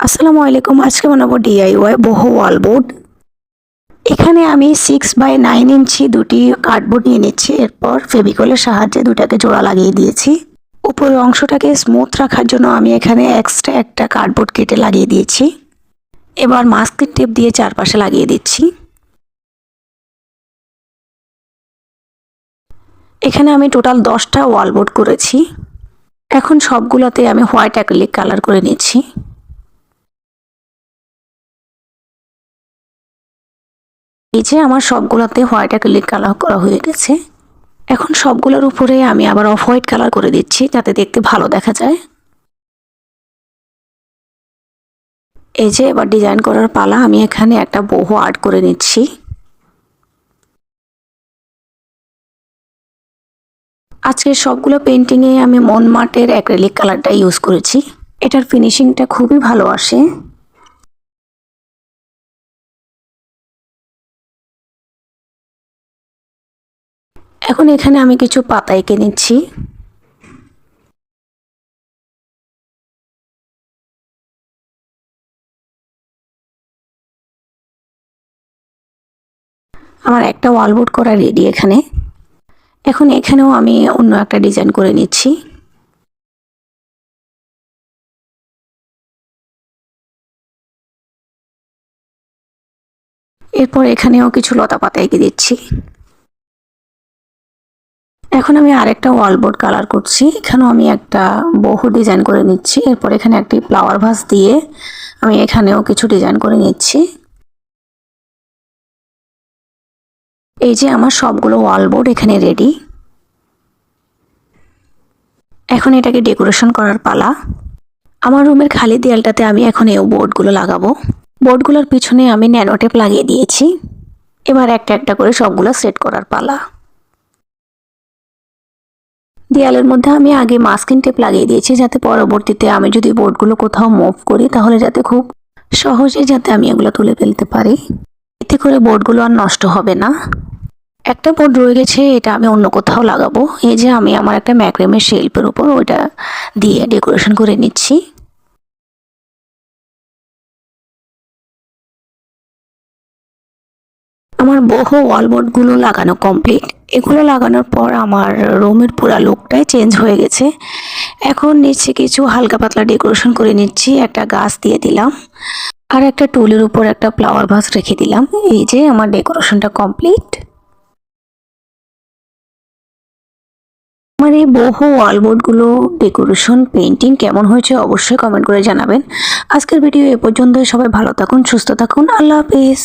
আসসালামু আলাইকুম। আজকে বানাবো ডিআইওয়াই বহু ওয়ালবোর্ড। এখানে আমি 6x9 ইঞ্চি দুটি কার্ডবোর্ড নিয়ে নিচ্ছি। এরপর ফেভিকলের সাহায্যে দুটাকে জোড়া লাগিয়ে দিয়েছি। উপরের অংশটাকে স্মুথ রাখার জন্য আমি এখানে এক্সট্রা একটা কার্ডবোর্ড কেটে লাগিয়ে দিয়েছি। এবার মাস্কিং টেপ দিয়ে চারপাশে লাগিয়ে দিচ্ছি। এখানে আমি টোটাল 10টা ওয়ালবোর্ড করেছি। এখন সবগুলোতে আমি হোয়াইট অ্যাক্রিলিক কালার করে নিচ্ছি। এই যে আমার সবগুলোতে হোয়াইট অ্যাক্রিলিক কালার করা হয়ে গেছে। এখন সবগুলোর উপরে আমি আবার অফ হোয়াইট কালার করে দিচ্ছি যাতে দেখতে ভালো দেখা যায়। এই যে এবার ডিজাইন করার পালা। আমি এখানে একটা বহু আর্ট করে নিচ্ছি। আজকের সবগুলো পেন্টিংয়ে আমি মনমার্টের অ্যাক্রিলিক কালারটা ইউজ করেছি। এটার ফিনিশিংটা খুবই ভালো আসে। এখন এখানে আমি কিছু পাতা এঁকে নিচ্ছি। আমার একটা ওয়ালবোর্ড করা রেডি এখানে। এখন এখানেও আমি অন্য একটা ডিজাইন করে নিচ্ছি। এরপর এখানেও কিছু লতা পাতা এঁকে দিচ্ছি। এখন আমি আরেকটা ওয়ালবোর্ড কালার করছি। এখানেও আমি একটা বহু ডিজাইন করে নিচ্ছি। এরপর এখানে একটি ফ্লাওয়ার ভাস দিয়ে আমি এখানেও কিছু ডিজাইন করে নিচ্ছি। এই যে আমার সবগুলো ওয়ালবোর্ড এখানে রেডি। এখন এটাকে ডেকোরেশন করার পালা। আমার রুমের খালি দেয়ালটাতে আমি এখন এই বোর্ডগুলো লাগাবো। বোর্ডগুলোর পিছনে আমি ন্যানো টেপ লাগিয়ে দিয়েছি। এবার একটা একটা করে সবগুলো সেট করার পালা। দেয়ালের মধ্যে আমি আগে মাস্কিং টেপ লাগিয়ে দিয়েছি যাতে পরবর্তীতে আমি যদি বোর্ডগুলো কোথাও মুভ করি তাহলে যাতে খুব সহজে যাতে আমি এগুলো তুলে ফেলতে পারি। এতে করে বোর্ডগুলো আর নষ্ট হবে না। একটা বোর্ড রয়ে গেছে, এটা আমি অন্য কোথাও লাগাবো। এই যে আমি আমার একটা ম্যাক্রেমের শেল্ফের উপর ওইটা দিয়ে ডেকোরেশন করে নিচ্ছি। আমার বহু ওয়ালবোর্ডগুলো লাগানো কমপ্লিট। এগুলো লাগানোর পর আমার রুমের পুরো লুকটাই চেঞ্জ হয়ে গেছে। এখন নিচে কিছু হালকা পাতলা ডেকোরেশন করে নিচ্ছি। একটা গাছ দিয়ে দিলাম আর একটা টুলের উপর একটা ফ্লাওয়ার ভাস রেখে দিলাম। এই যে আমার ডেকোরেশনটা কমপ্লিট। আমার এই বহু ওয়ালবোর্ডগুলো ডেকোরেশন পেন্টিং কেমন হয়েছে অবশ্যই কমেন্ট করে জানাবেন। আজকের ভিডিও এ পর্যন্তই। সবাই ভালো থাকুন, সুস্থ থাকুন। আল্লাহ হাফেজ।